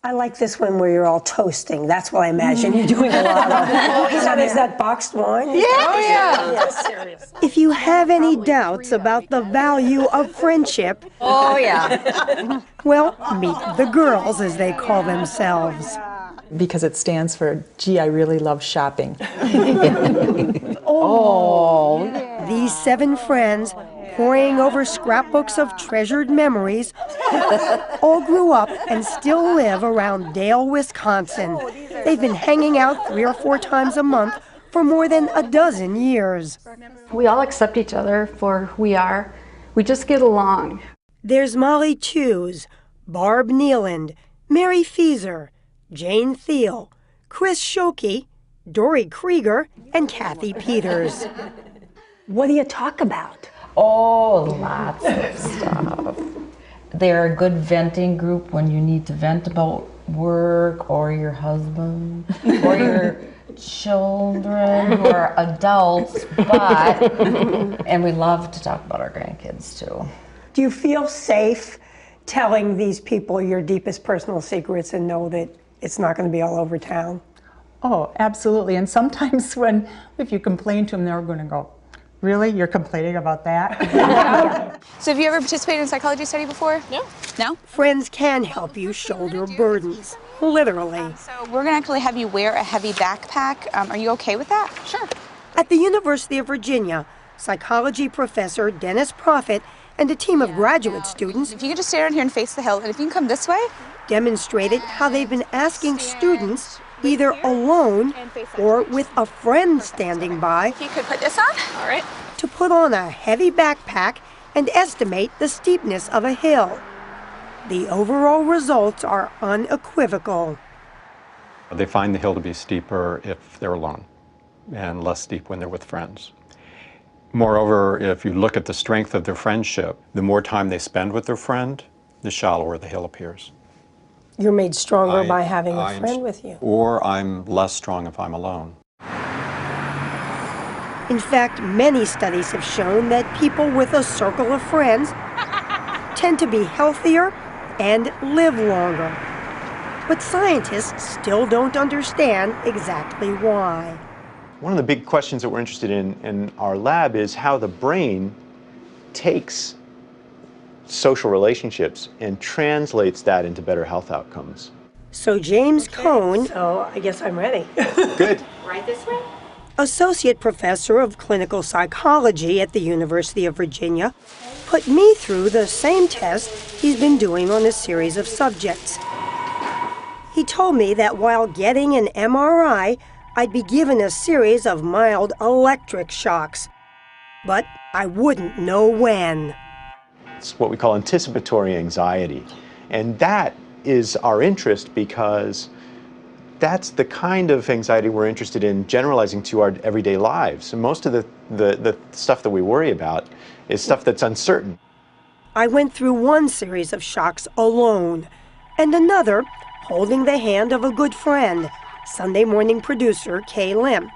I like this one where you're all toasting. That's what I imagine you're doing a lot of. Is that boxed wine? Yeah. Oh, yeah. Yes, seriously. If you have any doubts about the value of friendship, Oh, yeah. well, meet the girls, as they call themselves. Because it stands for, gee, I really love shopping. These 7 friends, poring over scrapbooks of treasured memories, all grew up and still live around Dale, Wisconsin. They've been hanging out 3 or 4 times a month for more than a dozen years. We all accept each other for who we are. We just get along. There's Molly Tews, Barb Nealand, Mary Feeser, Jane Thiel, Chris Schokey, Dory Krieger, and Kathy Peters. What do you talk about? Oh, lots of stuff. They're a good venting group when you need to vent about work or your husband or your children who are adults, and we love to talk about our grandkids too. Do you feel safe telling these people your deepest personal secrets and know that it's not going to be all over town? Oh, absolutely. And sometimes if you complain to them, they're going to go, really? You're complaining about that? So have you ever participated in a psychology study before? No. No? Friends can help you shoulder burdens, literally. So we're going to actually have you wear a heavy backpack. Are you okay with that? Sure. At the University of Virginia, psychology professor Dennis Proffitt and a team of graduate students, If you could just stay around here and face the hill, and if you can come this way. demonstrated how they've been asking students, either alone or with a friend standing by, If you could put this on. All right. to put on a heavy backpack and estimate the steepness of a hill. The overall results are unequivocal. They find the hill to be steeper if they're alone and less steep when they're with friends. Moreover, if you look at the strength of their friendship, the more time they spend with their friend, the shallower the hill appears. You're made stronger by having a friend with you. Or I'm less strong if I'm alone. In fact, many studies have shown that people with a circle of friends tend to be healthier and live longer. But scientists still don't understand exactly why. One of the big questions that we're interested in our lab is how the brain takes social relationships and translates that into better health outcomes. So James Cohn, So I guess I'm ready. Good. Right this way. associate professor of clinical psychology at the University of Virginia, put me through the same test he's been doing on a series of subjects. He told me that while getting an MRI, I'd be given a series of mild electric shocks, but I wouldn't know when. It's what we call anticipatory anxiety, and that is our interest because that's the kind of anxiety we're interested in generalizing to our everyday lives. And most of the stuff that we worry about is stuff that's uncertain. I went through one series of shocks alone, and another holding the hand of a good friend, Sunday morning producer Kay Lim.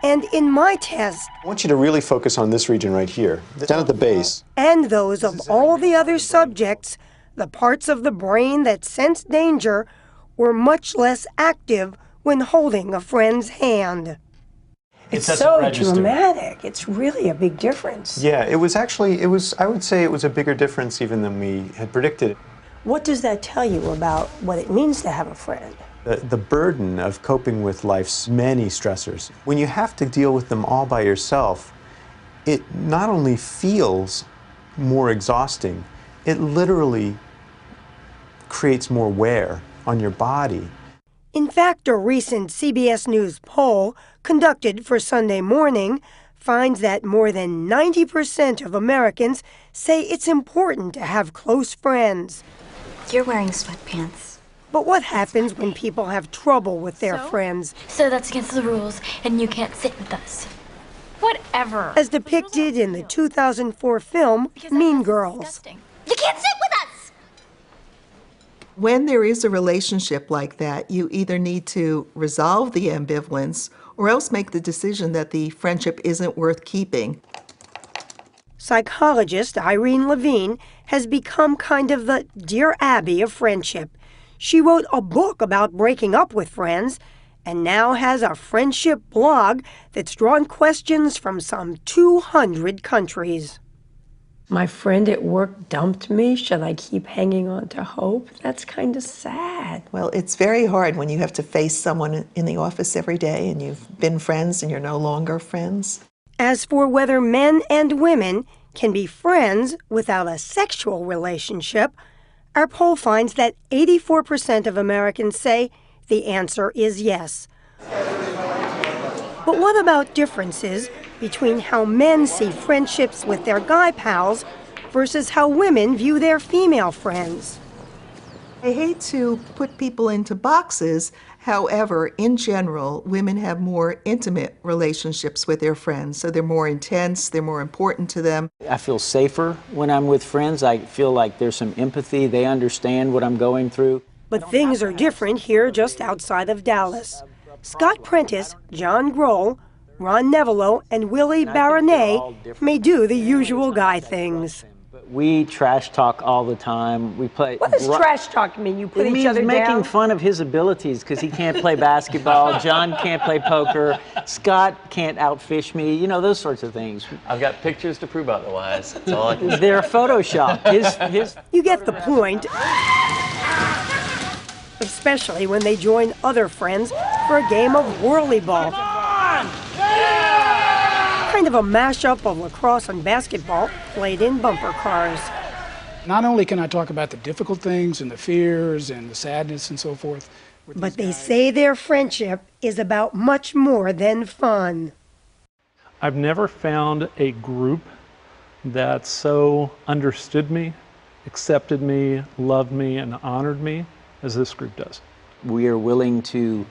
And in my test, I want you to really focus on this region right here, down at the base. and those of all the other subjects, the parts of the brain that sense danger were much less active when holding a friend's hand. It's so dramatic. It's really a big difference. Yeah, I would say it was a bigger difference even than we had predicted. What does that tell you about what it means to have a friend? The burden of coping with life's many stressors. When you have to deal with them all by yourself, it not only feels more exhausting, it literally creates more wear on your body. In fact, a recent CBS News poll conducted for Sunday Morning finds that more than 90% of Americans say it's important to have close friends. You're wearing sweatpants. But what happens when people have trouble with their friends? So that's against the rules, and you can't sit with us. Whatever. As depicted in the 2004 film Mean Girls. You can't sit with us! When there is a relationship like that, you either need to resolve the ambivalence or else make the decision that the friendship isn't worth keeping. Psychologist Irene Levine has become kind of the Dear Abby of friendship. She wrote a book about breaking up with friends and now has a friendship blog that's drawn questions from some 200 countries. My friend at work dumped me. Should I keep hanging on to hope? That's kind of sad. Well, it's very hard when you have to face someone in the office every day and you've been friends and you're no longer friends. As for whether men and women can be friends without a sexual relationship, our poll finds that 84% of Americans say the answer is yes. But what about differences between how men see friendships with their guy pals versus how women view their female friends? I hate to put people into boxes. However, in general, women have more intimate relationships with their friends. So they're more intense, they're more important to them. I feel safer when I'm with friends. I feel like there's some empathy. They understand what I'm going through. But things are different here just outside of Dallas. Scott Prentice, John Grohl, Ron Nevelo, and Willie Baronet may do the usual guy things. We trash talk all the time. We play. What does trash talk mean? You put each other down? It means making fun of his abilities because he can't play basketball. John can't play poker. Scott can't outfish me. You know, those sorts of things. I've got pictures to prove otherwise. That's all I can say. They're photoshopped. You get the point. Especially when they join other friends for a game of whirly ball. Kind of a mashup of lacrosse and basketball played in bumper cars. Not only can I talk about the difficult things and the fears and the sadness and so forth, but they say their friendship is about much more than fun. I've never found a group that so understood me, accepted me, loved me, and honored me as this group does. We are willing to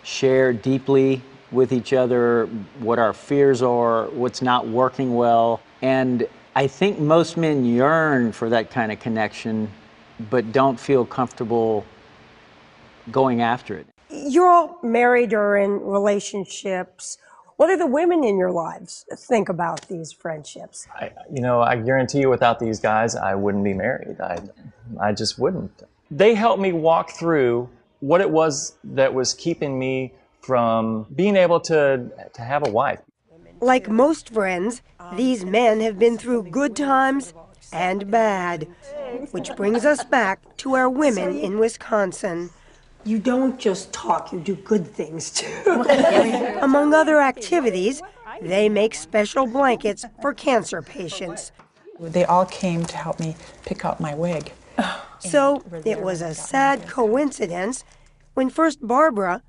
share deeply with each other what our fears are, what's not working well. And I think most men yearn for that kind of connection, but don't feel comfortable going after it. You're all married or in relationships. What do the women in your lives think about these friendships? I guarantee you without these guys, I wouldn't be married. I just wouldn't. They helped me walk through what it was that was keeping me from being able to have a wife. Like most friends, these men have been through good times and bad, which brings us back to our women in Wisconsin. You don't just talk, you do good things too. Among other activities, they make special blankets for cancer patients. They all came to help me pick out my wig. So it was a sad coincidence when first Barbara,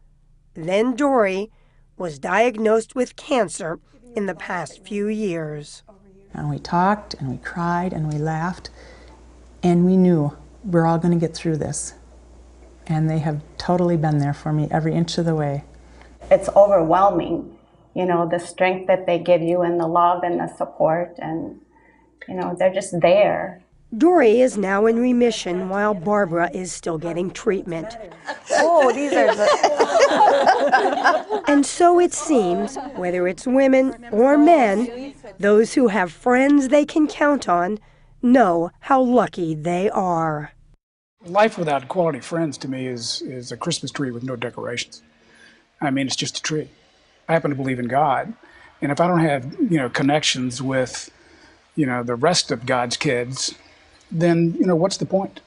then Dory, was diagnosed with cancer in the past few years. And we talked and we cried and we laughed and we knew we're all going to get through this. And they have totally been there for me every inch of the way. It's overwhelming, the strength that they give you and the love and the support, and they're just there. Dory is now in remission while Barbara is still getting treatment. Oh, these are And so it seems, whether it's women or men, those who have friends they can count on know how lucky they are. Life without quality friends to me is a Christmas tree with no decorations. I mean, it's just a tree. I happen to believe in God, and if I don't have, connections with, the rest of God's kids, then, what's the point?